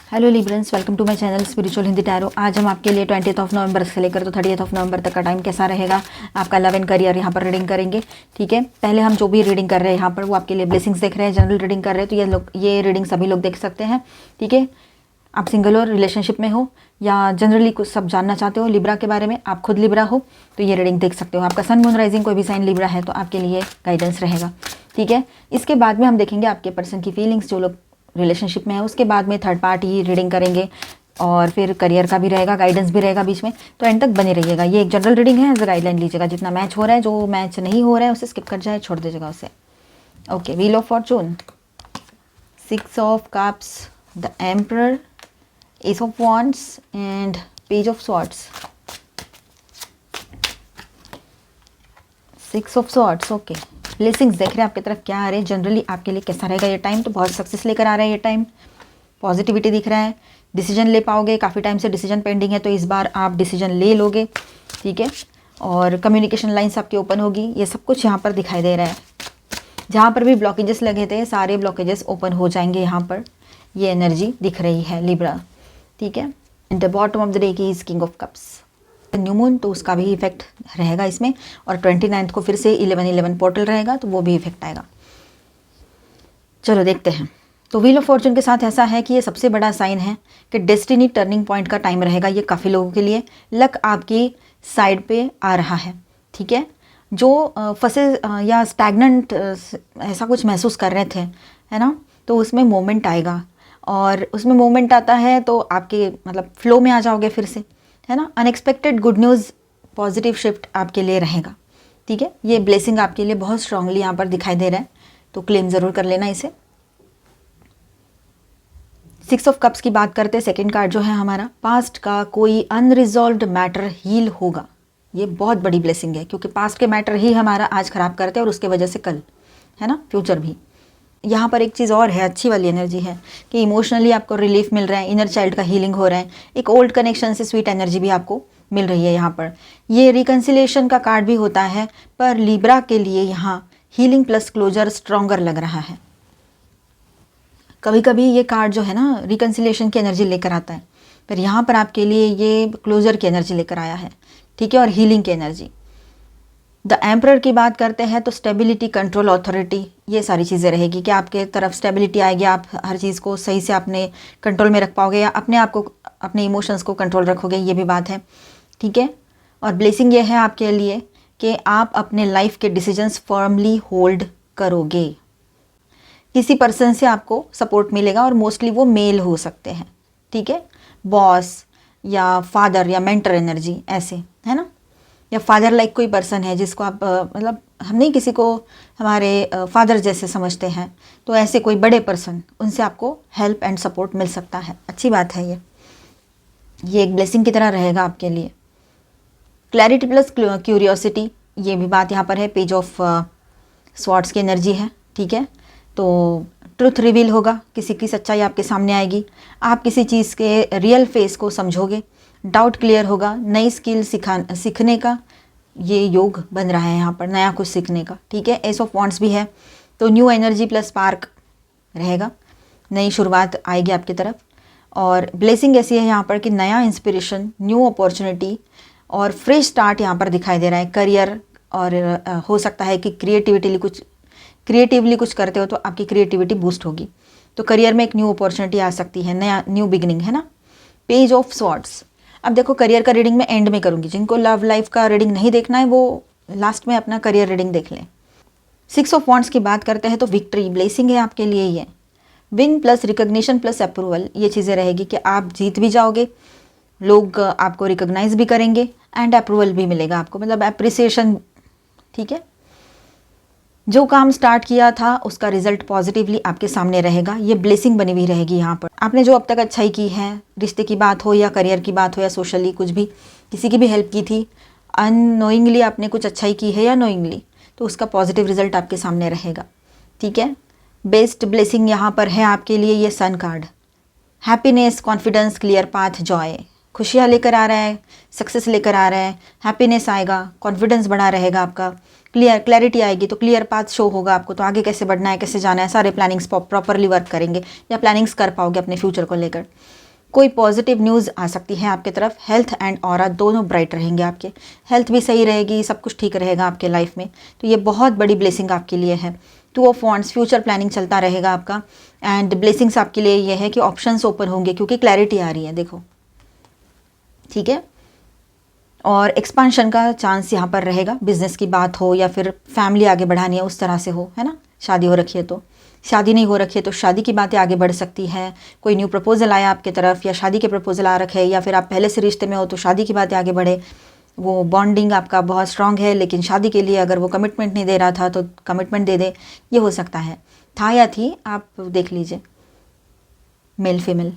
Hello Librans, welcome to my channel spiritual Hindi tarot. आज हम आपके लिए 20 नवंबर से लेकर तो 30 नवंबर तक का टाइम कैसा रहेगा, आपका लव एंड करियर यहाँ पर रीडिंग करेंगे। ठीक है, पहले हम जो भी रीडिंग कर रहे हैं यहाँ पर वो आपके लिए ब्लेसिंग्स देख रहे हैं, जनरल रीडिंग कर रहे हैं, तो ये रीडिंग सभी लोग देख सकते हैं। ठीक है, आप सिंगल हो, रिलेशनशिप में हो या जनरली कुछ सब जानना चाहते हो लिब्रा के बारे में, आप खुद लिब्रा हो तो ये रीडिंग देख सकते हो। आपका सन मून राइजिंग कोई भी साइन लिब्रा है तो आपके लिए गाइडेंस रहेगा। ठीक है, इसके बाद में हम देखेंगे आपके पर्सन की फीलिंग्स, जो लोग रिलेशनशिप में है। उसके बाद में थर्ड पार्टी रीडिंग करेंगे और फिर करियर का भी रहेगा, गाइडेंस भी रहेगा बीच में, तो एंड तक बने रहिएगा। ये एक जनरल रीडिंग है, एज अ गाइडलाइन लीजिएगा। जितना मैच हो रहा है, जो मैच नहीं हो रहा है उसे स्किप कर जाए, छोड़ दीजिएगा उसे। Okay, wheel of Fortune, 6 of cups, the emperor, S of wands and page of swords, 6 of swords. Okay, blessings देख रहे हैं आपकी तरफ क्या आ रहे हैं, जनरली आपके लिए कैसा रहेगा ये टाइम। तो बहुत सक्सेस लेकर आ रहा है ये टाइम, पॉजिटिविटी दिख रहा है, डिसीजन ले पाओगे। काफ़ी टाइम से डिसीजन पेंडिंग है तो इस बार आप डिसीजन ले लोगे। ठीक है, और कम्युनिकेशन लाइन्स आपकी ओपन होगी, ये सब कुछ यहाँ पर दिखाई दे रहा है। जहाँ पर भी ब्लॉकेजेस लगे थे सारे ब्लॉकेजेस ओपन हो जाएंगे, यहाँ पर ये एनर्जी दिख रही है लिब्रा। ठीक है, and the bottom of the day की is king of cups, new moon, तो उसका भी इफेक्ट रहेगा इसमें। और 29 को फिर से 11-11 पोर्टल रहेगा तो वो भी इफेक्ट आएगा। चलो देखते हैं। तो व्हील ऑफ फॉर्चून के साथ ऐसा है कि ये सबसे बड़ा साइन है कि डेस्टिनी टर्निंग पॉइंट का टाइम रहेगा ये काफ़ी लोगों के लिए। लक आपकी साइड पे आ रहा है। ठीक है, जो फंसे या स्टैग्नेंट ऐसा कुछ महसूस कर रहे थे, है ना, तो उसमें मोमेंट आएगा। और उसमें मोमेंट आता है तो आपके मतलब फ्लो में आ जाओगे फिर से, है ना। Unexpected good news, positive shift आपके लिए रहेगा। ठीक है, ये ब्लेसिंग आपके लिए बहुत स्ट्रांगली यहाँ पर दिखाई दे रहा है, तो क्लेम ज़रूर कर लेना इसे। 6 ऑफ कप्स की बात करते हैं, सेकंड कार्ड जो है हमारा, पास्ट का कोई अनरिजॉल्व्ड मैटर हील होगा। ये बहुत बड़ी ब्लेसिंग है क्योंकि पास्ट के मैटर ही हमारा आज ख़राब करते हैं और उसके वजह से कल, है ना, फ्यूचर भी। यहाँ पर एक चीज़ और है, अच्छी वाली एनर्जी है कि इमोशनली आपको रिलीफ मिल रहा है, इनर चाइल्ड का हीलिंग हो रहा है, एक ओल्ड कनेक्शन से स्वीट एनर्जी भी आपको मिल रही है यहाँ पर। ये रिकन्सिलिएशन का कार्ड भी होता है, पर लिब्रा के लिए यहाँ हीलिंग प्लस क्लोजर स्ट्रॉन्गर लग रहा है। कभी कभी ये कार्ड जो है ना रिकन्सिलिएशन की एनर्जी लेकर आता है, पर यहाँ पर आपके लिए ये क्लोजर की एनर्जी लेकर आया है। ठीक है, और हीलिंग की एनर्जी। द एम्परर की बात करते हैं तो स्टेबिलिटी, कंट्रोल, अथॉरिटी, ये सारी चीज़ें रहेगी कि आपके तरफ स्टेबिलिटी आएगी, आप हर चीज़ को सही से अपने कंट्रोल में रख पाओगे या अपने आप को, अपने इमोशंस को कंट्रोल रखोगे, ये भी बात है। ठीक है, और ब्लेसिंग ये है आपके लिए कि आप अपने लाइफ के डिसीजंस फर्मली होल्ड करोगे। किसी पर्सन से आपको सपोर्ट मिलेगा और मोस्टली वो मेल हो सकते हैं। ठीक है, बॉस या फादर या मेंटर एनर्जी, ऐसे, है ना, या फादर लाइक कोई पर्सन है जिसको आप मतलब हम नहीं किसी को हमारे फादर जैसे समझते हैं, तो ऐसे कोई बड़े पर्सन, उनसे आपको हेल्प एंड सपोर्ट मिल सकता है। अच्छी बात है ये एक ब्लेसिंग की तरह रहेगा आपके लिए। क्लैरिटी प्लस क्यूरियोसिटी, ये भी बात यहाँ पर है। पेज ऑफ स्वॉर्ड्स की एनर्जी है। ठीक है, तो ट्रुथ रिवील होगा, किसी की सच्चाई आपके सामने आएगी, आप किसी चीज़ के रियल फेस को समझोगे, डाउट क्लियर होगा, नई स्किल सीखने का ये योग बन रहा है यहाँ पर, नया कुछ सीखने का। ठीक है, एस ऑफ वॉन्ड्स भी है, तो न्यू एनर्जी प्लस स्पार्क रहेगा, नई शुरुआत आएगी आपकी तरफ। और ब्लेसिंग ऐसी है यहाँ पर कि नया इंस्पिरेशन, न्यू अपॉर्चुनिटी और फ्रेश स्टार्ट यहाँ पर दिखाई दे रहा है। करियर, और हो सकता है कि क्रिएटिवली कुछ करते हो तो आपकी क्रिएटिविटी बूस्ट होगी, तो करियर में एक न्यू अपॉर्चुनिटी आ सकती है, नया न्यू बिगिनिंग, है ना। पेज ऑफ स्वॉर्ड्स, अब देखो करियर का रीडिंग मैं एंड में करूँगी, जिनको लव लाइफ का रीडिंग नहीं देखना है वो लास्ट में अपना करियर रीडिंग देख लें। 6 ऑफ वॉन्ड्स की बात करते हैं तो विक्ट्री, ब्लेसिंग है आपके लिए ये। Win plus recognition plus approval, ये चीज़ें रहेगी कि आप जीत भी जाओगे, लोग आपको रिकग्नाइज भी करेंगे एंड अप्रूवल भी मिलेगा आपको, मतलब अप्रिसिएशन। ठीक है, जो काम स्टार्ट किया था उसका रिजल्ट पॉजिटिवली आपके सामने रहेगा, ये ब्लेसिंग बनी हुई रहेगी यहाँ पर। आपने जो अब तक अच्छाई की है, रिश्ते की बात हो या करियर की बात हो या सोशली कुछ भी, किसी की भी हेल्प की थी, अननोइंगली आपने कुछ अच्छाई की है या नोइंगली, तो उसका पॉजिटिव रिजल्ट आपके सामने रहेगा। ठीक है, बेस्ट ब्लेसिंग यहाँ पर है आपके लिए ये sun card, happiness, confidence, clear path, joy, खुशियाँ लेकर आ रहा है, सक्सेस लेकर आ रहा है, हैप्पीनेस आएगा, कॉन्फिडेंस बढ़ा रहेगा आपका, क्लैरिटी आएगी तो क्लियर पाथ शो होगा आपको, तो आगे कैसे बढ़ना है, कैसे जाना है, सारे प्लानिंग्स प्रॉपरली वर्क करेंगे या प्लानिंग्स कर पाओगे अपने फ्यूचर को लेकर। कोई पॉजिटिव न्यूज़ आ सकती है आपके तरफ। हेल्थ एंड ऑरा दोनों ब्राइट रहेंगे आपके, हेल्थ भी सही रहेगी, सब कुछ ठीक रहेगा आपके लाइफ में, तो ये बहुत बड़ी ब्लेसिंग आपके लिए है। 2 ऑफ वॉन्ड्स, फ्यूचर प्लानिंग चलता रहेगा आपका, एंड ब्लेसिंग्स आपके लिए ये है कि ऑप्शंस ओपन होंगे क्योंकि क्लैरिटी आ रही है, देखो, ठीक है। और एक्सपांशन का चांस यहाँ पर रहेगा, बिजनेस की बात हो या फिर फैमिली आगे बढ़ानी है उस तरह से हो, है ना। शादी हो रखी है तो, शादी नहीं हो रखी है तो शादी की बातें आगे बढ़ सकती है। कोई न्यू प्रपोजल आया आपके तरफ या शादी के प्रपोजल आ रखे, या फिर आप पहले से रिश्ते में हो तो शादी की बातें आगे बढ़े। वो बॉन्डिंग आपका बहुत स्ट्रांग है, लेकिन शादी के लिए अगर वो कमिटमेंट नहीं दे रहा था तो कमिटमेंट दे दे, ये हो सकता है। था या थी, आप देख लीजिए, मेल फीमेल।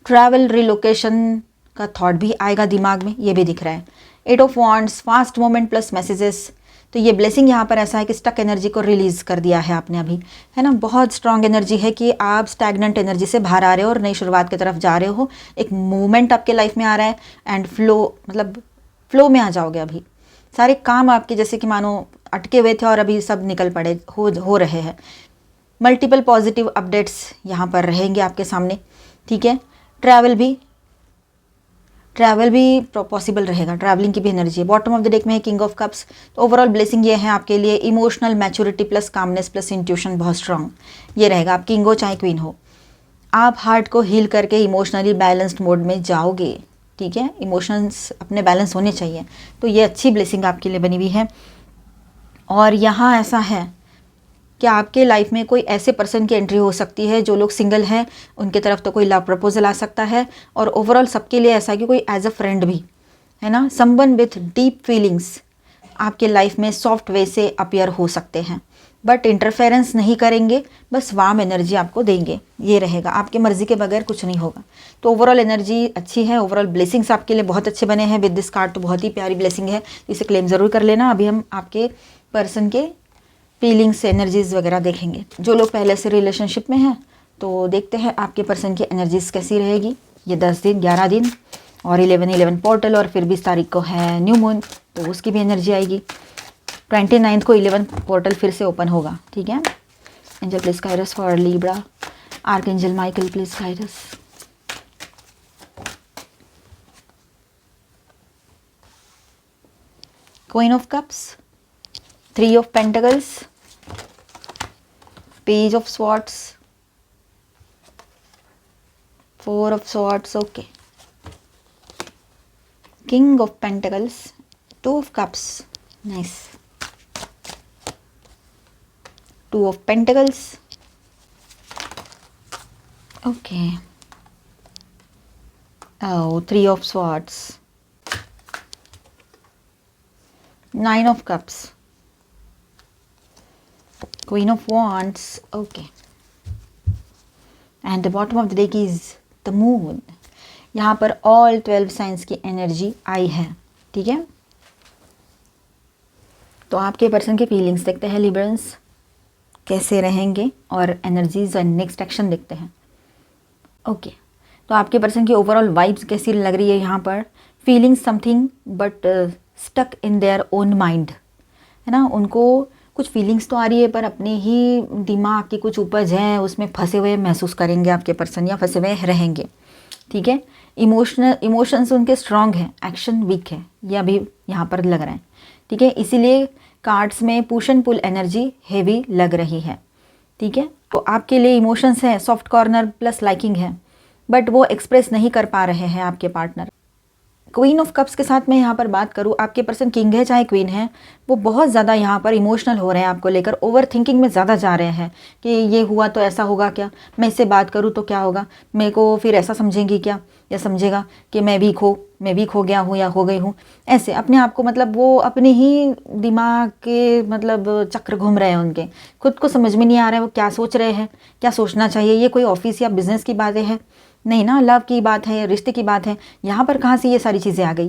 ट्रैवल रिलोकेशन का थॉट भी आएगा दिमाग में, ये भी दिख रहा है। 8 of wands, fast moment plus messages, तो ये ब्लेसिंग यहाँ पर ऐसा है कि स्टक एनर्जी को रिलीज़ कर दिया है आपने अभी, है ना। बहुत स्ट्रांग एनर्जी है कि आप स्टैग्नेंट एनर्जी से बाहर आ रहे हो और नई शुरुआत की तरफ जा रहे हो। एक मूवमेंट आपके लाइफ में आ रहा है एंड फ्लो, मतलब फ्लो में आ जाओगे अभी। सारे काम आपके जैसे कि मानो अटके हुए थे और अभी सब निकल पड़े हो रहे हैं। मल्टीपल पॉजिटिव अपडेट्स यहाँ पर रहेंगे आपके सामने, ठीक है। ट्रैवल भी पॉसिबल रहेगा, ट्रैवलिंग की भी एनर्जी है। बॉटम ऑफ द डेक में है किंग ऑफ कप्स, तो ओवरऑल ब्लेसिंग ये है आपके लिए, emotional maturity plus calmness plus intuition बहुत स्ट्रांग ये रहेगा। आप किंग हो चाहे क्वीन हो, आप हार्ट को हील करके इमोशनली बैलेंस्ड मोड में जाओगे, ठीक है। इमोशंस अपने बैलेंस होने चाहिए, तो ये अच्छी ब्लेसिंग आपके लिए बनी हुई है। और यहाँ ऐसा है कि आपके लाइफ में कोई ऐसे पर्सन की एंट्री हो सकती है, जो लोग सिंगल हैं उनके तरफ तो कोई लव प्रपोजल आ सकता है, और ओवरऑल सबके लिए ऐसा कि कोई एज अ फ्रेंड भी, है ना। समवन विथ डीप फीलिंग्स आपके लाइफ में सॉफ्ट वे से अपीयर हो सकते हैं, बट इंटरफेरेंस नहीं करेंगे, बस वार्म एनर्जी आपको देंगे, ये रहेगा। आपके मर्जी के बगैर कुछ नहीं होगा, तो ओवरऑल एनर्जी अच्छी है। ओवरऑल ब्लेसिंग्स आपके लिए बहुत अच्छे बने हैं विद दिस कार्ड, तो बहुत ही प्यारी ब्लेसिंग है, इसे क्लेम ज़रूर कर लेना। अभी हम आपके पर्सन के फीलिंग्स एनर्जीज़ वगैरह देखेंगे। जो लोग पहले से रिलेशनशिप में हैं तो देखते हैं आपके पर्सन की एनर्जीज़ कैसी रहेगी। ये 10 दिन 11 दिन और 11 पोर्टल, और फिर 20 तारीख को है न्यू मून, तो उसकी भी एनर्जी आएगी। 29 को 11 पोर्टल फिर से ओपन होगा, ठीक है। Angel please guide us for Libra, archangel Michael please guide us. Queen of cups, 3 of pentacles, page of swords, 4 of swords, okay, king of pentacles, 2 of cups, nice, 2 of pentacles, okay, 3 of swords, 9 of cups, Queen of Wands, okay, and the bottom of the deck is the Moon. यहाँ पर all 12 science की energy आई है, ठीक है। तो आपके person के feelings देखते हैं लिब्रंस कैसे रहेंगे, और एनर्जीज और नेक्स्ट एक्शन देखते हैं, ओके। तो आपके पर्सन की ओवरऑल वाइब्स कैसी लग रही है यहाँ पर। Feeling something but stuck in their own mind, है ना। उनको कुछ फीलिंग्स तो आ रही है पर अपने ही दिमाग की कुछ उपज है, उसमें फंसे हुए महसूस करेंगे आपके पर्सन, या फंसे हुए रहेंगे, ठीक है। इमोशंस उनके स्ट्रांग हैं, एक्शन वीक है, ये अभी यहाँ पर लग रहा है, ठीक है। इसीलिए कार्ड्स में push and pull energy heavy लग रही है, ठीक है। तो आपके लिए इमोशंस हैं, सॉफ्ट कॉर्नर प्लस लाइकिंग है, बट वो एक्सप्रेस नहीं कर पा रहे हैं आपके पार्टनर। क्वीन ऑफ कप्स के साथ मैं यहाँ पर बात करूँ, आपके पर्सन किंग है चाहे क्वीन है, वो बहुत ज़्यादा यहाँ पर इमोशनल हो रहे हैं आपको लेकर, ओवर थिंकिंग में ज़्यादा जा रहे हैं कि ये हुआ तो ऐसा होगा क्या, मैं इससे बात करूँ तो क्या होगा, मेरे को फिर ऐसा समझेंगी क्या, या समझेगा कि मैं वीक हो गया हूँ या हो गई हूँ, ऐसे अपने आप को, मतलब वो अपने ही दिमाग के मतलब चक्र घूम रहे हैं उनके, खुद को समझ में नहीं आ रहा है वो क्या सोच रहे हैं, क्या सोचना चाहिए। ये कोई ऑफिस या बिजनेस की बातें हैं नहीं ना, लव की बात है, रिश्ते की बात है, यहाँ पर कहाँ से ये सारी चीज़ें आ गई।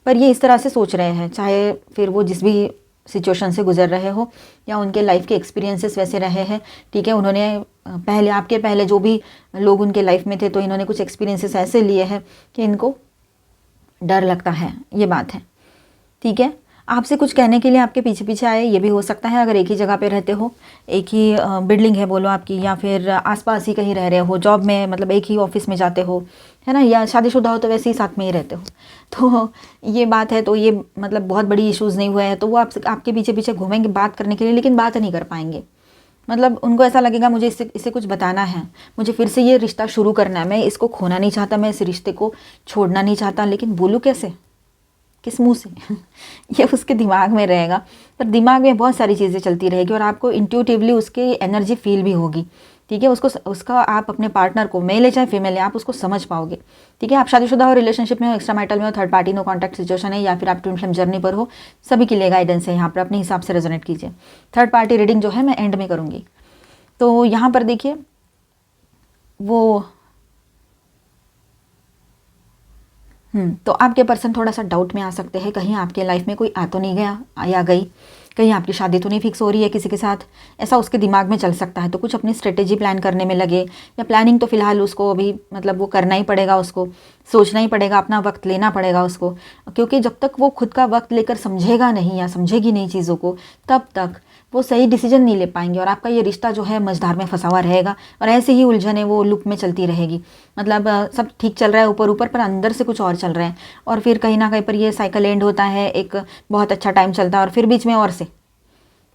पर ये इस तरह से सोच रहे हैं, चाहे फिर वो जिस भी सिचुएशन से गुजर रहे हो या उनके लाइफ के एक्सपीरियंसेस वैसे रहे हैं, ठीक है। उन्होंने आपके पहले जो भी लोग उनके लाइफ में थे तो इन्होंने कुछ एक्सपीरियंसेस ऐसे लिए हैं कि इनको डर लगता है, ये बात है, ठीक है। आपसे कुछ कहने के लिए आपके पीछे पीछे आए, ये भी हो सकता है। अगर एक ही जगह पे रहते हो, एक ही बिल्डिंग है बोलो आपकी, या फिर आसपास ही कहीं रह रहे हो, जॉब में मतलब एक ही ऑफिस में जाते हो, है ना, या शादीशुदा हो तो वैसे ही साथ में ही रहते हो, तो ये बात है। तो ये मतलब बहुत बड़ी इश्यूज़ नहीं हुए हैं, तो वो आपसे आपके पीछे पीछे घूमेंगे बात करने के लिए, लेकिन बात नहीं कर पाएंगे। मतलब उनको ऐसा लगेगा मुझे इससे कुछ बताना है, मुझे फिर से ये रिश्ता शुरू करना है, मैं इसको खोना नहीं चाहता, मैं इस रिश्ते को छोड़ना नहीं चाहता, लेकिन बोलूँ कैसे, किस मुंह से ये उसके दिमाग में रहेगा। पर दिमाग में बहुत सारी चीज़ें चलती रहेगी और आपको इंट्यूटिवली उसकी एनर्जी फील भी होगी, ठीक है। उसका आप अपने पार्टनर को, मेल है चाहे फीमेल है, आप उसको समझ पाओगे, ठीक है। आप शादीशुदा हो, रिलेशनशिप में हो, एक्स्ट्रा मैरिटल में हो, third party, no contact situation है, या फिर आप ट्विन फ्लेम जर्नी पर हो, सभी के लिए गाइडेंस है यहाँ पर, अपने हिसाब से रेजोनेट कीजिए। थर्ड पार्टी रीडिंग जो है मैं एंड में करूँगी। तो यहाँ पर देखिए वो तो आपके पर्सन थोड़ा सा डाउट में आ सकते हैं, कहीं आपके लाइफ में कोई आ तो नहीं गया या गई, कहीं आपकी शादी तो नहीं फिक्स हो रही है किसी के साथ, ऐसा उसके दिमाग में चल सकता है। तो कुछ अपनी स्ट्रेटेजी प्लान करने में लगे, या प्लानिंग तो फिलहाल उसको अभी मतलब वो करना ही पड़ेगा, उसको सोचना ही पड़ेगा, अपना वक्त लेना पड़ेगा उसको, क्योंकि जब तक वो खुद का वक्त लेकर समझेगा नहीं या समझेगी नहीं चीज़ों को, तब तक वो सही डिसीजन नहीं ले पाएंगे, और आपका ये रिश्ता जो है मझधार में फंसा हुआ रहेगा, और ऐसे ही उलझने वो लूप में चलती रहेगी। मतलब सब ठीक चल रहा है ऊपर ऊपर, पर अंदर से कुछ और चल रहा है, और फिर कहीं ना कहीं पर ये साइकिल एंड होता है, एक बहुत अच्छा टाइम चलता है और फिर बीच में और से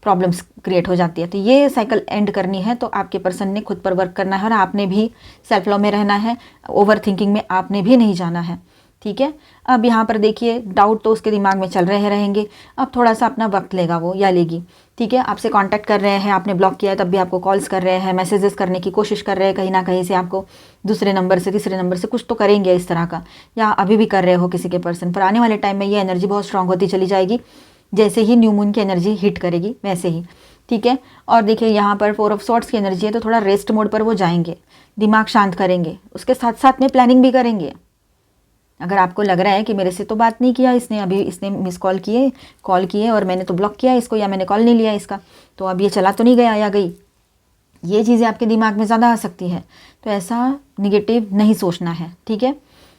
प्रॉब्लम्स क्रिएट हो जाती है। तो ये साइकिल एंड करनी है तो आपके पर्सन ने खुद पर वर्क करना है, और आपने भी सेल्फ लव में रहना है, ओवर थिंकिंग में आपने भी नहीं जाना है, ठीक है। अब यहाँ पर देखिए डाउट तो उसके दिमाग में चल रहे रहेंगे, अब थोड़ा सा अपना वक्त लेगा वो या लेगी, ठीक है। आपसे कांटेक्ट कर रहे हैं, आपने ब्लॉक किया है तब भी आपको कॉल्स कर रहे हैं, मैसेजेस करने की कोशिश कर रहे हैं, कहीं ना कहीं से आपको दूसरे नंबर से तीसरे नंबर से कुछ तो करेंगे इस तरह का, या अभी भी कर रहे हो किसी के पर्सन पर। आने वाले टाइम में ये एनर्जी बहुत स्ट्रांग होती चली जाएगी, जैसे ही न्यू मून की एनर्जी हिट करेगी वैसे ही, ठीक है। और देखिए यहाँ पर 4 ऑफ सॉर्ड्स की एनर्जी है, तो थोड़ा रेस्ट मोड पर वो जाएंगे, दिमाग शांत करेंगे, उसके साथ साथ में प्लानिंग भी करेंगे। अगर आपको लग रहा है कि मेरे से तो बात नहीं किया इसने, अभी इसने मिस कॉल किए और मैंने तो ब्लॉक किया इसको, या मैंने कॉल नहीं लिया इसका, तो अब ये चला तो नहीं गया या गई, ये चीज़ें आपके दिमाग में ज़्यादा आ सकती है। तो ऐसा निगेटिव नहीं सोचना है, ठीक है।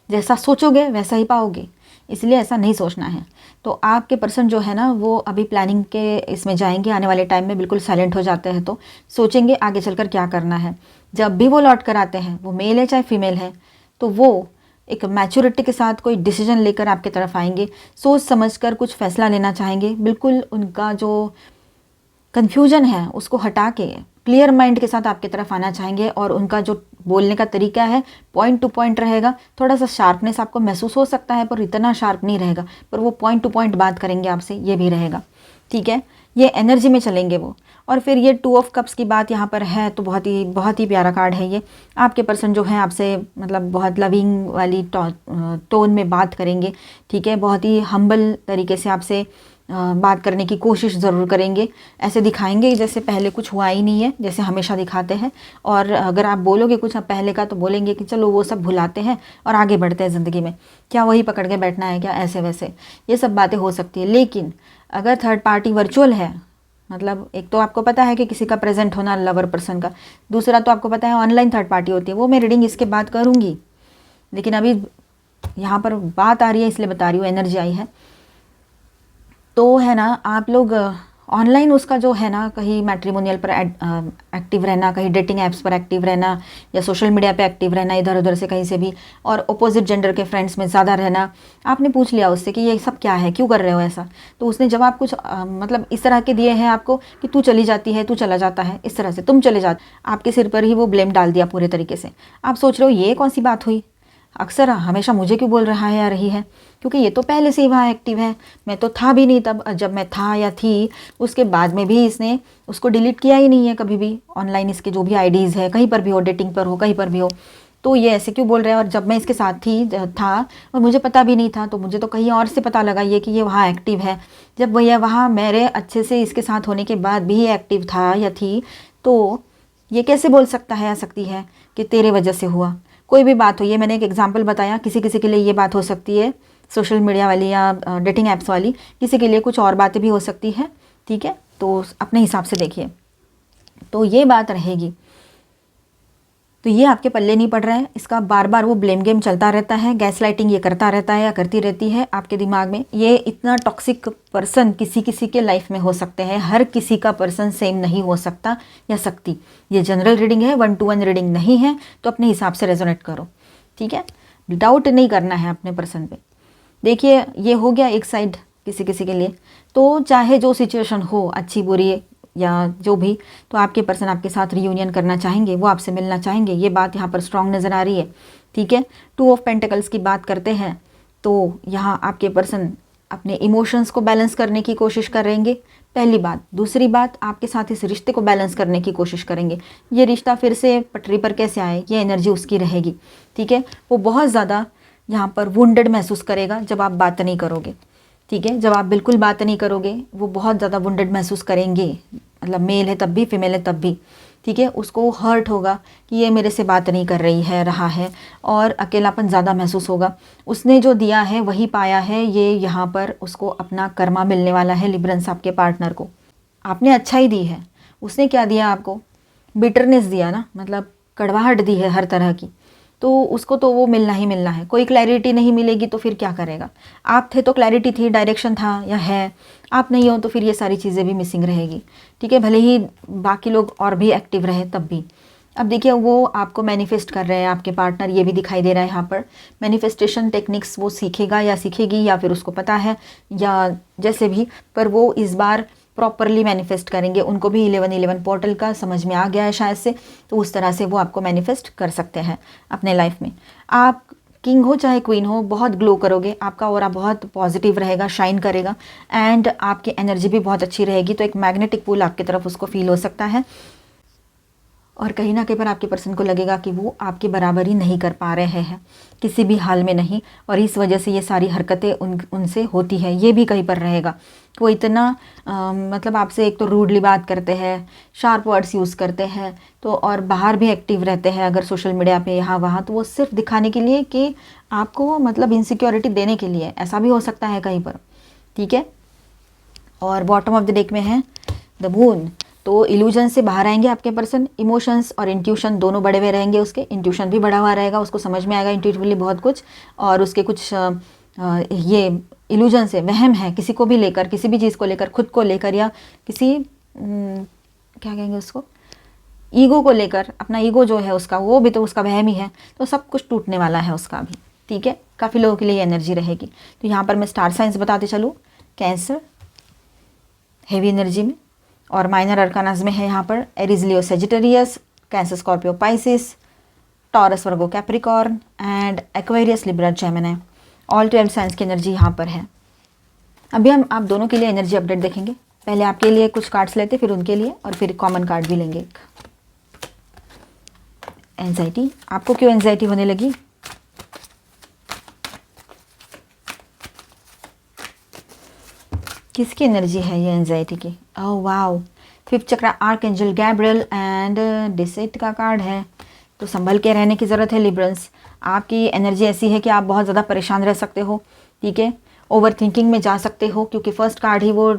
जैसा सोचोगे वैसा ही पाओगे, इसलिए ऐसा नहीं सोचना है। तो आपके पर्सन जो है ना वो अभी प्लानिंग के इसमें जाएंगे, आने वाले टाइम में बिल्कुल साइलेंट हो जाते हैं, तो सोचेंगे आगे चलकर क्या करना है। जब भी वो लौट कर आते हैं, वो मेल है चाहे फीमेल है, तो वो एक मैच्योरिटी के साथ कोई डिसीजन लेकर आपके तरफ आएंगे, सोच समझकर कुछ फैसला लेना चाहेंगे, बिल्कुल उनका जो कन्फ्यूजन है उसको हटा के क्लियर माइंड के साथ आपकी तरफ आना चाहेंगे, और उनका जो बोलने का तरीका है पॉइंट टू पॉइंट रहेगा। थोड़ा सा शार्पनेस आपको महसूस हो सकता है, पर इतना शार्प नहीं रहेगा, पर वो पॉइंट टू पॉइंट बात करेंगे आपसे, ये भी रहेगा, ठीक है। ये एनर्जी में चलेंगे वो। और फिर ये 2 ऑफ कप्स की बात यहाँ पर है, तो बहुत ही प्यारा कार्ड है ये। आपके पर्सन जो है आपसे मतलब बहुत लविंग वाली टोन में बात करेंगे, ठीक है, बहुत ही हम्बल तरीके से आपसे बात करने की कोशिश ज़रूर करेंगे, ऐसे दिखाएंगे जैसे पहले कुछ हुआ ही नहीं है, जैसे हमेशा दिखाते हैं। और अगर आप बोलोगे कुछ अब पहले का, तो बोलेंगे कि चलो वो सब भुलाते हैं और आगे बढ़ते हैं ज़िंदगी में, क्या वही पकड़ के बैठना है क्या, ऐसे वैसे ये सब बातें हो सकती है। लेकिन अगर थर्ड पार्टी वर्चुअल है, मतलब एक तो आपको पता है कि किसी का प्रेजेंट होना लवर पर्सन का, दूसरा तो आपको पता है ऑनलाइन थर्ड पार्टी होती है, वो मैं रीडिंग इसके बाद करूँगी, लेकिन अभी यहाँ पर बात आ रही है इसलिए बता रही हूँ, एनर्जी आई है। तो है ना, आप लोग ऑनलाइन उसका जो है ना, कहीं मैट्रिमोनियल पर एक्टिव रहना, कहीं डेटिंग ऐप्स पर एक्टिव रहना, या सोशल मीडिया पे एक्टिव रहना इधर उधर से कहीं से भी, और अपोजिट जेंडर के फ्रेंड्स में ज़्यादा रहना। आपने पूछ लिया उससे कि ये सब क्या है, क्यों कर रहे हो ऐसा, तो उसने जवाब कुछ मतलब इस तरह के दिए हैं आपको कि तू चली जाती है, तू चला जाता है, इस तरह से तुम चले जाते, आपके सिर पर ही वो ब्लेम डाल दिया पूरे तरीके से। आप सोच रहे हो ये कौन सी बात हुई, अक्सर हमेशा मुझे क्यों बोल रहा है या रही है, क्योंकि ये तो पहले से ही वहाँ एक्टिव है, मैं तो था भी नहीं तब, जब मैं था या थी उसके बाद में भी इसने उसको डिलीट किया ही नहीं है कभी भी। ऑनलाइन इसके जो भी आईडीज़ है, कहीं पर भी हो, डेटिंग पर हो, कहीं पर भी हो, तो ये ऐसे क्यों बोल रहे हैं। और जब मैं इसके साथ था और मुझे पता भी नहीं था, तो मुझे तो कहीं और से पता लगा ये कि ये वहाँ एक्टिव है। जब भैया वहाँ मेरे अच्छे से इसके साथ होने के बाद भी एक्टिव था या थी, तो ये कैसे बोल सकता है या सकती है कि तेरे वजह से हुआ। कोई भी बात हो, ये मैंने एक एग्जांपल बताया, किसी किसी के लिए ये बात हो सकती है सोशल मीडिया वाली या डेटिंग ऐप्स वाली, किसी के लिए कुछ और बातें भी हो सकती है, ठीक है। तो अपने हिसाब से देखिए, तो ये बात रहेगी। तो ये आपके पल्ले नहीं पड़ रहा है। इसका बार बार वो ब्लेम गेम चलता रहता है, गैस लाइटिंग ये करता रहता है या करती रहती है आपके दिमाग में। ये इतना टॉक्सिक पर्सन किसी किसी के लाइफ में हो सकते हैं, हर किसी का पर्सन सेम नहीं हो सकता या सकती। ये जनरल रीडिंग है, 1-to-1 रीडिंग नहीं है, तो अपने हिसाब से रेजोनेट करो, ठीक है। डाउट नहीं करना है अपने पर्सन पे। देखिए ये हो गया एक साइड किसी किसी के लिए। तो चाहे जो सिचुएशन हो, अच्छी बुरी या जो भी, तो आपके पर्सन आपके साथ रियूनियन करना चाहेंगे, वो आपसे मिलना चाहेंगे, ये बात यहाँ पर स्ट्रांग नज़र आ रही है, ठीक है। 2 ऑफ पेंटिकल्स की बात करते हैं तो यहाँ आपके पर्सन अपने इमोशंस को बैलेंस करने की कोशिश करेंगे, पहली बात। दूसरी बात, आपके साथ इस रिश्ते को बैलेंस करने की कोशिश करेंगे। ये रिश्ता फिर से पटरी पर कैसे आए, ये एनर्जी उसकी रहेगी, ठीक है। वो बहुत ज़्यादा यहाँ पर वुंडेड महसूस करेगा जब आप बात नहीं करोगे, ठीक है। जब आप बिल्कुल बात नहीं करोगे वो बहुत ज़्यादा वुंडेड महसूस करेंगे, मतलब मेल है तब भी, फीमेल है तब भी, ठीक है। उसको हर्ट होगा कि ये मेरे से बात नहीं कर रही है, रहा है, और अकेलापन ज़्यादा महसूस होगा। उसने जो दिया है वही पाया है, ये यहाँ पर उसको अपना कर्मा मिलने वाला है। लिब्रेंस आपके पार्टनर को आपने अच्छा ही दी है, उसने क्या दिया आपको, बिटरनेस दिया ना, मतलब कड़वाहट दी है हर तरह की, तो उसको तो वो मिलना ही मिलना है। कोई क्लैरिटी नहीं मिलेगी तो फिर क्या करेगा। आप थे तो क्लैरिटी थी, डायरेक्शन था या है, आप नहीं हो तो फिर ये सारी चीज़ें भी मिसिंग रहेगी, ठीक है। भले ही बाकी लोग और भी एक्टिव रहे तब भी। अब देखिए वो आपको मैनिफेस्ट कर रहे हैं, आपके पार्टनर, ये भी दिखाई दे रहा है यहाँ पर। मैनिफेस्टेशन टेक्निक्स वो सीखेगा या सीखेगी, या फिर उसको पता है या जैसे भी, पर वो इस बार प्रॉपरली मैनिफेस्ट करेंगे। उनको भी 11-11 पोर्टल का समझ में आ गया है शायद से, तो उस तरह से वो आपको मैनिफेस्ट कर सकते हैं अपने लाइफ में। आप किंग हो चाहे क्वीन हो, बहुत ग्लो करोगे, आपका ऑरा बहुत पॉजिटिव रहेगा, शाइन करेगा, एंड आपकी एनर्जी भी बहुत अच्छी रहेगी। तो एक मैग्नेटिक पुल आपकी तरफ उसको फील हो सकता है, और कहीं ना कहीं पर आपके पर्सन को लगेगा कि वो आपकी बराबरी नहीं कर पा रहे हैं किसी भी हाल में नहीं, और इस वजह से ये सारी हरकतें उनसे होती है। ये भी कहीं पर रहेगा, वो इतना मतलब आपसे एक तो रूडली बात करते हैं, शार्प वर्ड्स यूज़ करते हैं, तो और बाहर भी एक्टिव रहते हैं अगर सोशल मीडिया पे यहाँ वहाँ, तो वो सिर्फ दिखाने के लिए कि आपको मतलब इनसिक्योरिटी देने के लिए, ऐसा भी हो सकता है कहीं पर, ठीक है। और बॉटम ऑफ द डेक में है द मून, तो इल्यूजन से बाहर आएंगे आपके पर्सन। इमोशंस और इंट्यूशन दोनों बढ़े हुए रहेंगे, उसके इंट्यूशन भी बढ़ा हुआ रहेगा, उसको समझ में आएगा इंट्यूटिवली बहुत कुछ, और उसके कुछ ये इल्यूजन से वहम है किसी को भी लेकर, किसी भी चीज़ को लेकर, खुद को लेकर, या किसी क्या कहेंगे उसको, ईगो को लेकर, अपना ईगो जो है उसका, वो भी तो उसका वहम ही है, तो सब कुछ टूटने वाला है उसका भी, ठीक है। काफ़ी लोगों के लिए एनर्जी रहेगी। तो यहाँ पर मैं स्टार साइंस बताते चलूँ, कैंसर हेवी एनर्जी में, और माइनर अरकानाज में है यहाँ पर Aries, Leo, Sagittarius, cancer, Scorpio, Pisces, taurus, Virgo, Capricorn and Aquarius, Libra, Gemini. All 12 science की एनर्जी यहाँ पर है। अभी हम आप दोनों के लिए एनर्जी अपडेट देखेंगे। पहले आपके लिए कुछ कार्ड्स लेते, फिर उनके लिए, और फिर कॉमन कार्ड भी लेंगे। एंजाइटी, आपको क्यों एंजाइटी होने लगी? किसकी एनर्जी है ये एंजाइटी की? Oh wow, 5th chakra, archangel Gabriel and डिसेट का कार्ड है। तो संभल के रहने की ज़रूरत है लिब्रंस। आपकी एनर्जी ऐसी है कि आप बहुत ज़्यादा परेशान रह सकते हो, ठीक है। ओवर थिंकिंग में जा सकते हो, क्योंकि फर्स्ट कार्ड ही वो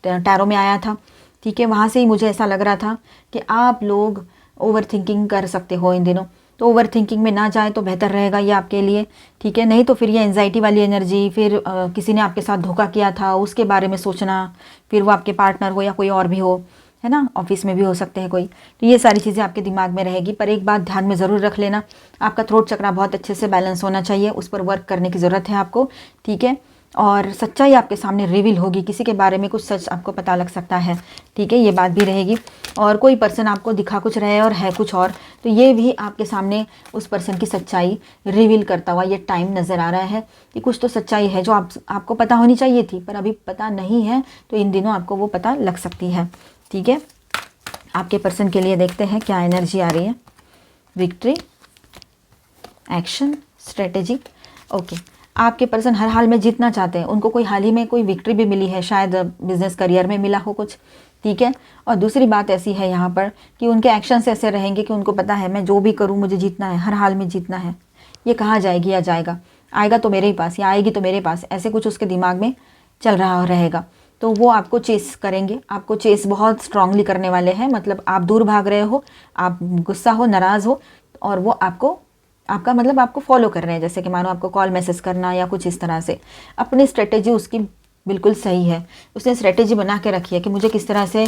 टैरो में आया था, ठीक है। वहाँ से ही मुझे ऐसा लग रहा था कि आप लोग ओवर थिंकिंग कर सकते हो इन दिनों, तो ओवर थिंकिंग में ना जाए तो बेहतर रहेगा ये आपके लिए, ठीक है। नहीं तो फिर ये एंजाइटी वाली एनर्जी, फिर किसी ने आपके साथ धोखा किया था उसके बारे में सोचना, फिर वो आपके पार्टनर हो या कोई और भी हो, है ना, ऑफिस में भी हो सकते हैं कोई, तो ये सारी चीज़ें आपके दिमाग में रहेगी। पर एक बात ध्यान में ज़रूर रख लेना, आपका थ्रोट चक्रा बहुत अच्छे से बैलेंस होना चाहिए, उस पर वर्क करने की ज़रूरत है आपको, ठीक है। और सच्चाई आपके सामने रिवील होगी, किसी के बारे में कुछ सच आपको पता लग सकता है, ठीक है, ये बात भी रहेगी। और कोई पर्सन आपको दिखा कुछ रहे और है कुछ और, तो ये भी आपके सामने उस पर्सन की सच्चाई रिवील करता हुआ ये टाइम नज़र आ रहा है कि कुछ तो सच्चाई है जो आपको पता होनी चाहिए थी, पर अभी पता नहीं है, तो इन दिनों आपको वो पता लग सकती है, ठीक है। आपके पर्सन के लिए देखते हैं क्या एनर्जी आ रही है। Victory, action, strategy, okay. आपके पर्सन हर हाल में जीतना चाहते हैं, उनको कोई हाल ही में कोई विक्ट्री भी मिली है, शायद बिजनेस करियर में मिला हो कुछ, ठीक है। और दूसरी बात ऐसी है यहाँ पर कि उनके एक्शंस ऐसे रहेंगे कि उनको पता है मैं जो भी करूँ मुझे जीतना है, हर हाल में जीतना है। ये कहाँ जाएगी या जाएगा, आएगा तो मेरे ही पास या आएगी तो मेरे पास, ऐसे कुछ उसके दिमाग में चल रहा रहेगा, तो वो आपको चेस करेंगे, आपको चेस बहुत स्ट्रांगली करने वाले हैं। मतलब आप दूर भाग रहे हो, आप गुस्सा हो, नाराज़ हो, और वो आपका मतलब आपको फॉलो कर रहे हैं। जैसे कि मानो आपको कॉल मैसेज करना या कुछ इस तरह से। अपनी स्ट्रेटेजी उसकी बिल्कुल सही है, उसने स्ट्रेटेजी बना के रखी है कि मुझे किस तरह से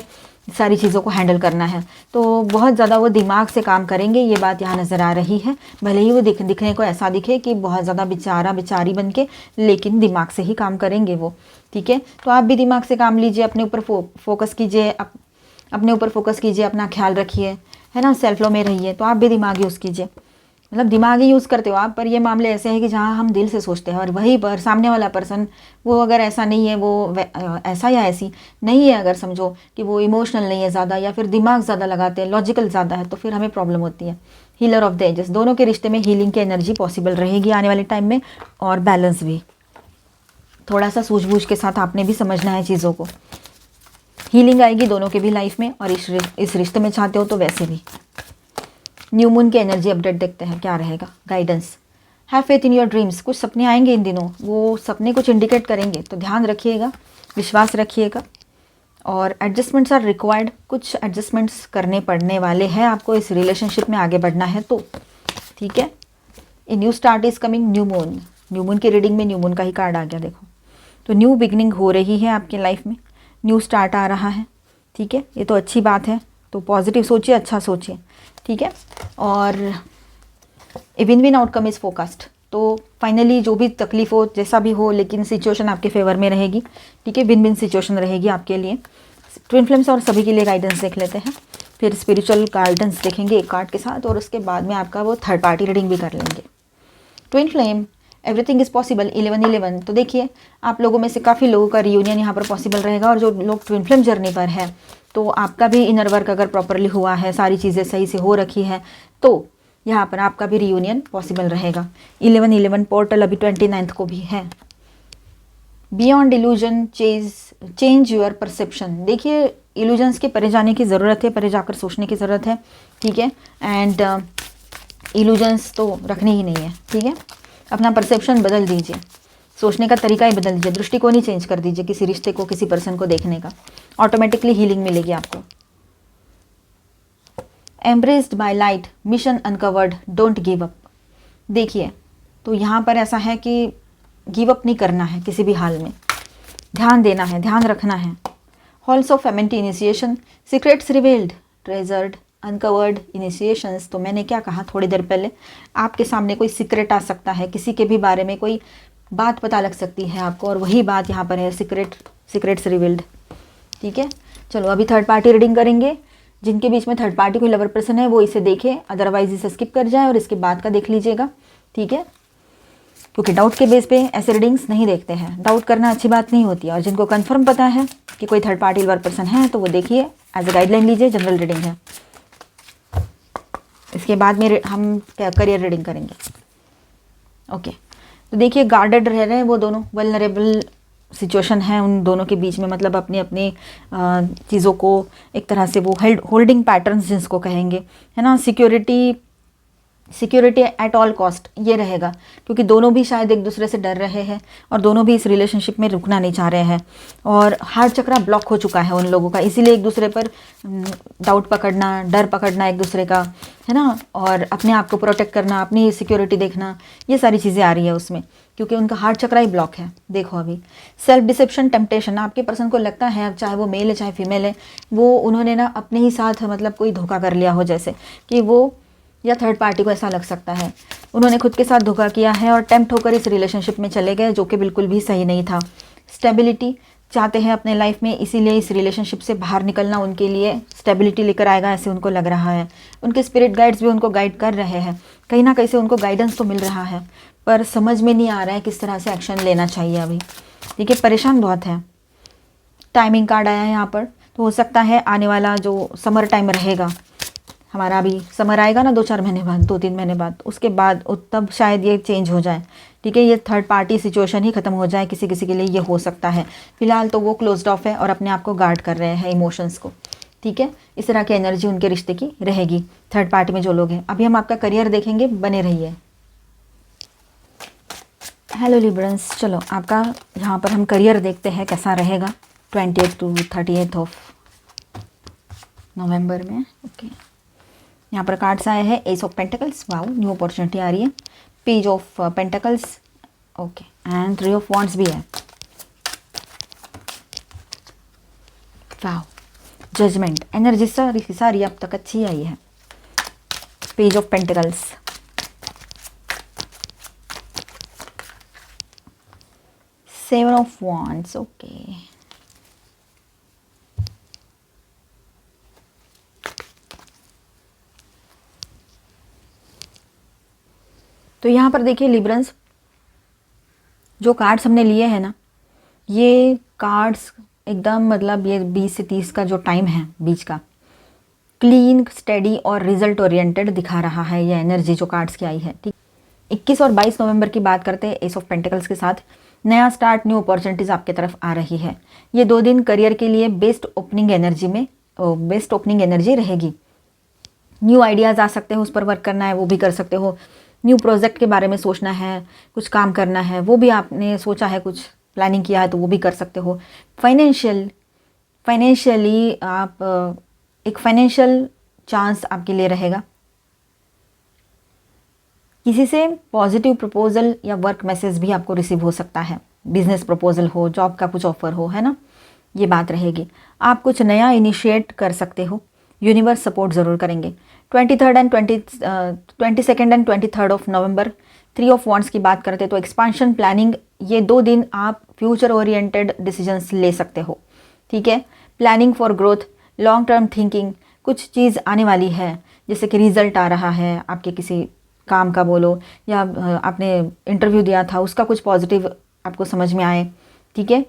सारी चीज़ों को हैंडल करना है। तो बहुत ज़्यादा वो दिमाग से काम करेंगे, ये बात यहाँ नज़र आ रही है। भले ही वो दिखने को ऐसा दिखे कि बहुत ज़्यादा बेचारी बन के, लेकिन दिमाग से ही काम करेंगे वो। ठीक है, तो आप भी दिमाग से काम लीजिए, अपने ऊपर फोकस कीजिए, अपने ऊपर फोकस कीजिए, अपना ख्याल रखिए, है ना, सेल्फ लो में रहिए। तो आप भी दिमाग यूज़ कीजिए, मतलब दिमाग ही यूज़ करते हो आप। पर ये मामले ऐसे हैं कि जहाँ हम दिल से सोचते हैं, और वहीं पर सामने वाला पर्सन वो अगर ऐसा नहीं है, वो ऐसा या ऐसी नहीं है, अगर समझो कि वो इमोशनल नहीं है ज़्यादा, या फिर दिमाग ज़्यादा लगाते हैं, लॉजिकल ज़्यादा है, तो फिर हमें प्रॉब्लम होती है। हीलर ऑफ द एजेस, दोनों के रिश्ते में हीलिंग की एनर्जी पॉसिबल रहेगी आने वाले टाइम में, और बैलेंस भी। थोड़ा सा सूझबूझ के साथ आपने भी समझना है चीज़ों को। हीलिंग आएगी दोनों के भी लाइफ में, और इस रिश्ते में चाहते हो तो वैसे भी। न्यू मून की एनर्जी अपडेट देखते हैं क्या रहेगा। Guidance, have faith in your dreams. कुछ सपने आएंगे इन दिनों, वो सपने कुछ इंडिकेट करेंगे, तो ध्यान रखिएगा, विश्वास रखिएगा। और एडजस्टमेंट्स आर रिक्वायर्ड, कुछ एडजस्टमेंट्स करने पड़ने वाले हैं आपको इस रिलेशनशिप में आगे बढ़ना है तो। ठीक है, a new start is coming. New moon की रीडिंग में न्यू मून का ही कार्ड आ गया, देखो। तो न्यू बिगनिंग हो रही है आपके लाइफ में, न्यू स्टार्ट आ रहा है। ठीक है, ये तो अच्छी बात है, तो पॉजिटिव सोचिए, अच्छा सोचिए। ठीक है, और a win win outcome is focused. तो फाइनली जो भी तकलीफ हो, जैसा भी हो, लेकिन सिचुएशन आपके फेवर में रहेगी। ठीक है, विन विन सिचुएशन रहेगी आपके लिए। ट्विन फ्लेम्स और सभी के लिए गाइडेंस देख लेते हैं, फिर स्पिरिचुअल गाइडेंस देखेंगे एक कार्ड के साथ, और उसके बाद में आपका वो थर्ड पार्टी रीडिंग भी कर लेंगे। Twin flame, everything is possible. 11-11, तो देखिए आप लोगों में से काफ़ी लोगों का रियूनियन यहाँ पर पॉसिबल रहेगा। और जो लोग ट्विन फ्लेम जर्नी पर है, तो आपका भी इनर वर्क अगर प्रॉपरली हुआ है, सारी चीज़ें सही से हो रखी है, तो यहाँ पर आपका भी रियूनियन पॉसिबल रहेगा। 11-11 पोर्टल अभी 29 को भी है। Beyond illusion, change your perception. देखिए इल्यूजन्स के परे जाने की ज़रूरत है, परे जाकर सोचने की ज़रूरत है। ठीक है, एंड इल्यूजन्स तो रखनी ही नहीं है। ठीक है, अपना परसेप्शन बदल दीजिए, सोचने का तरीका ही बदल दीजिए, दृष्टिकोण ही चेंज कर दीजिए किसी रिश्ते को, किसी पर्सन को देखने का। ऑटोमेटिकली हीलिंग मिलेगी आपको। Embraced by light, mission uncovered, don't give up. देखिए तो यहाँ पर ऐसा है कि गिव अप नहीं करना है किसी भी हाल में, ध्यान देना है, ध्यान रखना है। हॉल्स ऑफ फेमेंटी initiation, secrets revealed, treasured, uncovered initiations. तो मैंने क्या कहा थोड़ी देर पहले, आपके सामने कोई सीक्रेट आ सकता है, किसी के भी बारे में कोई बात पता लग सकती है आपको, और वही बात यहाँ पर है, सीक्रेट्स रिवील्ड। ठीक है, चलो अभी थर्ड पार्टी रीडिंग करेंगे। जिनके बीच में थर्ड पार्टी कोई लवर पर्सन है वो इसे देखे, अदरवाइज इसे स्किप कर जाए और इसके बाद का देख लीजिएगा। ठीक है, क्योंकि डाउट के बेस पे ऐसे रीडिंग्स नहीं देखते हैं, डाउट करना अच्छी बात नहीं होती है। और जिनको कंफर्म पता है कि कोई थर्ड पार्टी लवर पर्सन है, तो वो देखिए, एज ए गाइडलाइन लीजिए, जनरल रीडिंग है। इसके बाद में हम करियर रीडिंग करेंगे। ओके, तो देखिए गार्डेड रह रहे हैं वो दोनों, वल्नरेबल सिचुएशन है उन दोनों के बीच में, मतलब अपनी अपनी चीज़ों को एक तरह से वो होल्डिंग पैटर्न्स जिसको कहेंगे, है ना। सिक्योरिटी एट ऑल कॉस्ट ये रहेगा, क्योंकि दोनों भी शायद एक दूसरे से डर रहे हैं, और दोनों भी इस रिलेशनशिप में रुकना नहीं चाह रहे हैं, और हार्ट चक्रा ब्लॉक हो चुका है उन लोगों का, इसीलिए एक दूसरे पर डाउट पकड़ना, डर पकड़ना एक दूसरे का, है ना। और अपने आप को प्रोटेक्ट करना, अपनी सिक्योरिटी देखना, ये सारी चीज़ें आ रही है उसमें, क्योंकि उनका हार्ट चक्रा ही ब्लॉक है। देखो अभी सेल्फ डिसेप्शन, टेम्पटेशन, आपके पर्सन को लगता है, अब चाहे वो मेल है चाहे फीमेल है, वो उन्होंने ना अपने ही साथ मतलब कोई धोखा कर लिया हो, जैसे कि वो या थर्ड पार्टी को ऐसा लग सकता है उन्होंने खुद के साथ धोखा किया है और टेम्प्ट होकर इस रिलेशनशिप में चले गए, जो कि बिल्कुल भी सही नहीं था। स्टेबिलिटी चाहते हैं अपने लाइफ में, इसीलिए इस रिलेशनशिप से बाहर निकलना उनके लिए स्टेबिलिटी लेकर आएगा, ऐसे उनको लग रहा है। उनके स्पिरिट गाइड्स भी उनको गाइड कर रहे हैं, कहीं ना कहीं से उनको गाइडेंस तो मिल रहा है, पर समझ में नहीं आ रहा है किस तरह से एक्शन लेना चाहिए अभी। ठीक है, परेशान बहुत है। टाइमिंग कार्ड आया है यहाँ पर, तो हो सकता है आने वाला जो समर टाइम रहेगा हमारा, अभी समर आएगा ना 2-4 महीने बाद, 2-3 महीने बाद, उसके बाद तब शायद ये चेंज हो जाए। ठीक है, ये थर्ड पार्टी सिचुएशन ही खत्म हो जाए, किसी किसी के लिए ये हो सकता है। फिलहाल तो वो क्लोज्ड ऑफ है और अपने आप को गार्ड कर रहे हैं इमोशंस को। ठीक है, इस तरह की एनर्जी उनके रिश्ते की रहेगी थर्ड पार्टी में जो लोग हैं। अभी हम आपका करियर देखेंगे, बने रहिए। हेलो लिब्रंस, चलो आपका यहाँ पर हम करियर देखते हैं कैसा रहेगा 20 to 30 ऑफ नवंबर में। ओके, यहाँ पर कार्ड्स आए हैं ace of pentacles, wow new opportunity आ रही है, page of pentacles, okay, and 3 of wands भी है, वाओ जजमेंट, एनर्जी सारी अब तक अच्छी आई है, page of pentacles, 7 of wands, okay, तो यहाँ पर देखिए लिब्रंस, जो कार्ड्स हमने लिए हैं ना, ये कार्ड्स एकदम मतलब ये 20 से 30 का जो टाइम है बीच का, क्लीन, स्टेडी और रिजल्ट ओरिएंटेड दिखा रहा है ये एनर्जी जो कार्ड्स की आई है। ठीक, 21 और 22 नवंबर की बात करते हैं एस ऑफ पेंटिकल्स के साथ, नया स्टार्ट, न्यू अपॉर्चुनिटीज़ आपके तरफ आ रही है। ये 2 दिन करियर के लिए बेस्ट ओपनिंग एनर्जी रहेगी। न्यू आइडियाज़ आ सकते हैं, उस पर वर्क करना है वो भी कर सकते हो, न्यू प्रोजेक्ट के बारे में सोचना है, कुछ काम करना है वो भी आपने सोचा है, कुछ प्लानिंग किया है तो वो भी कर सकते हो। फाइनेंशियली आप एक फाइनेंशियल चांस आपके लिए रहेगा, किसी से पॉजिटिव प्रपोजल या वर्क मैसेज भी आपको रिसीव हो सकता है, बिजनेस प्रपोजल हो, जॉब का कुछ ऑफर हो, है ना, ये बात रहेगी। आप कुछ नया इनिशिएट कर सकते हो, यूनिवर्स सपोर्ट ज़रूर करेंगे। 22 and 23 of November, 3 of wands की बात करते तो एक्सपांशन प्लानिंग, ये 2 दिन आप फ्यूचर ओरिएंटेड डिसीजंस ले सकते हो। ठीक है, planning for growth, long term thinking, कुछ चीज़ आने वाली है, जैसे कि रिजल्ट आ रहा है आपके किसी काम का बोलो, या आपने इंटरव्यू दिया था उसका कुछ पॉजिटिव आपको समझ में आए। ठीक है,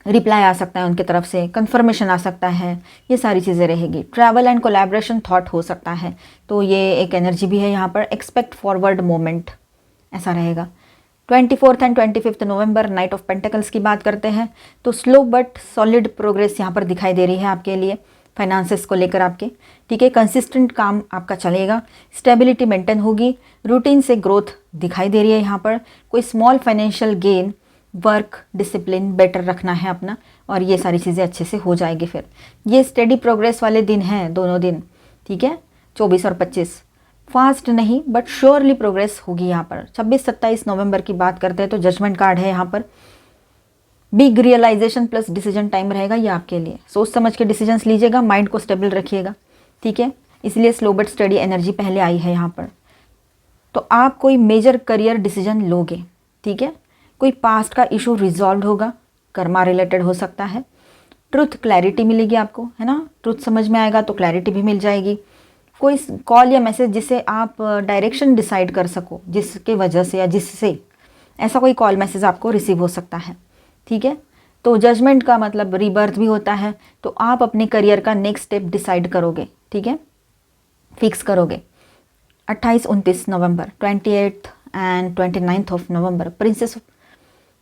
रिप्लाई आ सकता है उनके तरफ से, कंफर्मेशन आ सकता है, ये सारी चीज़ें रहेगी। ट्रैवल एंड कोलैबोरेशन थॉट हो सकता है, तो ये एक एनर्जी भी है यहाँ पर। एक्सपेक्ट फॉरवर्ड मोमेंट, ऐसा रहेगा। 24 and 25 November, night of pentacles की बात करते हैं तो स्लो बट सॉलिड प्रोग्रेस यहाँ पर दिखाई दे रही है आपके लिए, फाइनेंसेस को लेकर आपके। ठीक है, कंसिस्टेंट काम आपका चलेगा, स्टेबिलिटी मेंटेन होगी, रूटीन से ग्रोथ दिखाई दे रही है यहाँ पर। कोई small financial gain, work discipline better रखना है अपना, और ये सारी चीज़ें अच्छे से हो जाएगी। फिर ये स्टेडी प्रोग्रेस वाले दिन हैं दोनों दिन। ठीक है, 24 और 25, फास्ट नहीं बट श्योरली प्रोग्रेस होगी यहाँ पर। 26-27 नवंबर की बात करते हैं तो जजमेंट कार्ड है यहाँ पर। Big realisation plus decision time रहेगा ये आपके लिए, सोच समझ के डिसीजंस लीजिएगा, माइंड को स्टेबल रखिएगा। ठीक है, इसलिए स्लो बट स्टडी एनर्जी पहले आई है यहाँ पर। तो आप कोई मेजर करियर डिसीजन लोगे। ठीक है, कोई पास्ट का इशू रिजॉल्व होगा, कर्मा रिलेटेड हो सकता है। ट्रुथ क्लैरिटी मिलेगी आपको, है ना, ट्रुथ समझ में आएगा तो क्लैरिटी भी मिल जाएगी। कोई कॉल या मैसेज जिससे आप डायरेक्शन डिसाइड कर सको, जिसके वजह से या जिससे, ऐसा कोई कॉल मैसेज आपको रिसीव हो सकता है। ठीक है, तो जजमेंट का मतलब रीबर्थ भी होता है, तो आप अपने करियर का नेक्स्ट स्टेप डिसाइड करोगे। ठीक है, फिक्स करोगे। 28-29 नवंबर, 28 and 29 of November,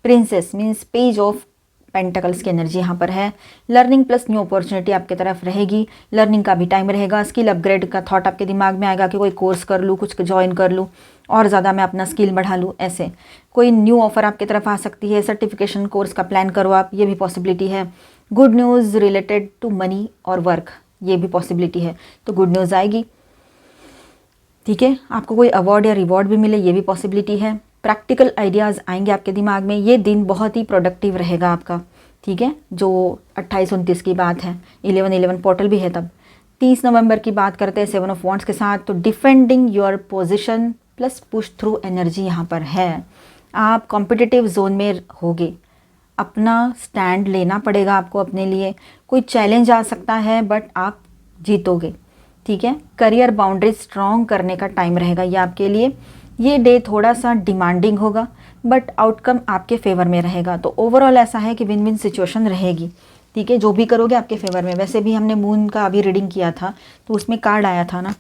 princess means page of pentacles की एनर्जी यहाँ पर है। लर्निंग प्लस न्यू अपॉर्चुनिटी आपके तरफ रहेगी, लर्निंग का भी टाइम रहेगा। स्किल अपग्रेड का थॉट आपके दिमाग में आएगा कि कोई कोर्स कर लूँ, कुछ ज्वाइन कर लूँ और ज़्यादा मैं अपना स्किल बढ़ा लूँ, ऐसे कोई न्यू ऑफर आपके तरफ आ सकती है। सर्टिफिकेशन कोर्स का प्लान करो आप, ये भी पॉसिबिलिटी है। Good news related to money और वर्क, ये भी पॉसिबिलिटी है, तो गुड न्यूज़ आएगी। ठीक है, आपको कोई अवार्ड या रिवॉर्ड भी मिले, ये भी पॉसिबिलिटी है। प्रैक्टिकल आइडियाज़ आएंगे आपके दिमाग में, ये दिन बहुत ही प्रोडक्टिव रहेगा आपका। ठीक है, जो 28-29 की बात है, 11-11 पोर्टल भी है तब। 30 नवंबर की बात करते हैं 7 ऑफ वॉन्ड्स के साथ, तो defending your position plus push through energy यहाँ पर है। आप कॉम्पिटिटिव जोन में होगे, अपना स्टैंड लेना पड़ेगा आपको अपने लिए। कोई चैलेंज आ सकता है बट आप जीतोगे। ठीक है, करियर बाउंड्री स्ट्रॉन्ग करने का टाइम रहेगा ये आपके लिए। ये डे थोड़ा सा डिमांडिंग होगा बट आउटकम आपके फेवर में रहेगा, तो ओवरऑल ऐसा है कि विन विन सिचुएशन रहेगी। ठीक है, जो भी करोगे आपके फेवर में। वैसे भी हमने मून का अभी रीडिंग किया था तो उसमें कार्ड आया था ना,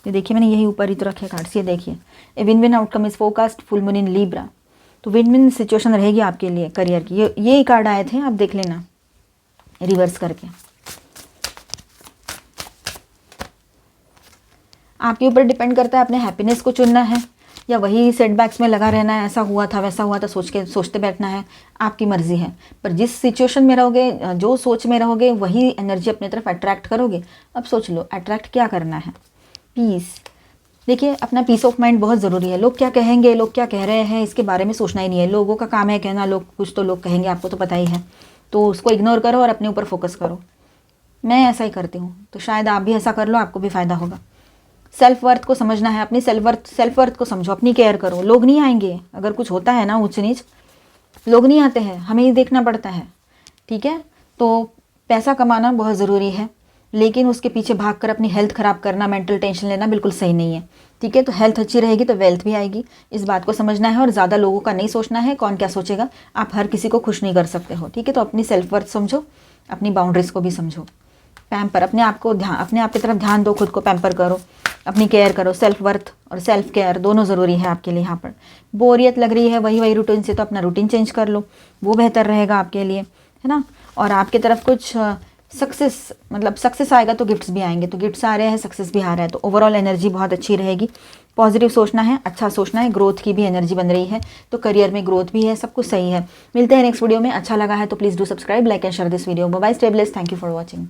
ये देखिए मैंने यही ऊपर ही तो रखे कार्ड्स, ये देखिए, a win win outcome is forecast, full moon in Libra, तो विन विन सिचुएशन रहेगी आपके लिए करियर की। ये कार्ड आए थे, आप देख लेना रिवर्स करके। आपके ऊपर डिपेंड करता है, अपने हैप्पीनेस को चुनना है या वही सेटबैक्स में लगा रहना है, ऐसा हुआ था वैसा हुआ था सोचते बैठना है, आपकी मर्जी है। पर जिस सिचुएशन में रहोगे, जो सोच में रहोगे, वही एनर्जी अपनी तरफ अट्रैक्ट करोगे। अब सोच लो अट्रैक्ट क्या करना है, पीस। देखिए अपना पीस ऑफ माइंड बहुत ज़रूरी है। लोग क्या कहेंगे, लोग क्या कह रहे हैं, इसके बारे में सोचना ही नहीं है। लोगों का काम है कहना, लोग कुछ तो लोग कहेंगे, आपको तो पता ही है, तो उसको इग्नोर करो और अपने ऊपर फोकस करो। मैं ऐसा ही करती हूँ, तो शायद आप भी ऐसा कर लो, आपको भी फ़ायदा होगा। सेल्फ वर्थ को समझना है, अपनी सेल्फ वर्थ को समझो, अपनी केयर करो। लोग नहीं आएंगे, अगर कुछ होता है ना ऊंच नीच, लोग नहीं आते हैं, हमें ही देखना पड़ता है, ठीक है। तो पैसा कमाना बहुत ज़रूरी है, लेकिन उसके पीछे भागकर अपनी हेल्थ ख़राब करना, मेंटल टेंशन लेना बिल्कुल सही नहीं है, ठीक है। तो हेल्थ अच्छी रहेगी तो वेल्थ भी आएगी, इस बात को समझना है। और ज़्यादा लोगों का नहीं सोचना है, कौन क्या सोचेगा, आप हर किसी को खुश नहीं कर सकते हो, ठीक है। तो अपनी सेल्फ वर्थ समझो, अपनी बाउंड्रीज़ को भी समझो। पैम्पर, अपने आप की तरफ ध्यान दो, खुद को पैम्पर करो, अपनी केयर करो। सेल्फ वर्थ और सेल्फ केयर दोनों ज़रूरी है आपके लिए। यहाँ पर बोरियत लग रही है वही रूटीन से, तो अपना रूटीन चेंज कर लो, वो बेहतर रहेगा आपके लिए, है ना। और आपकी तरफ कुछ सक्सेस आएगा तो गिफ्ट्स भी आएंगे, तो गिफ्ट्स आ रहे हैं, सक्सेस भी आ रहा है, तो ओवरऑल एनर्जी बहुत अच्छी रहेगी। पॉजिटिव सोचना है, अच्छा सोचना है, ग्रोथ की भी एनर्जी बन रही है, तो करियर में ग्रोथ भी है, सब कुछ सही है। मिलते हैं नेक्स्ट वीडियो में। अच्छा लगा है तो please do subscribe, like and share this video. Bye bye, stay blessed, thank you for watching.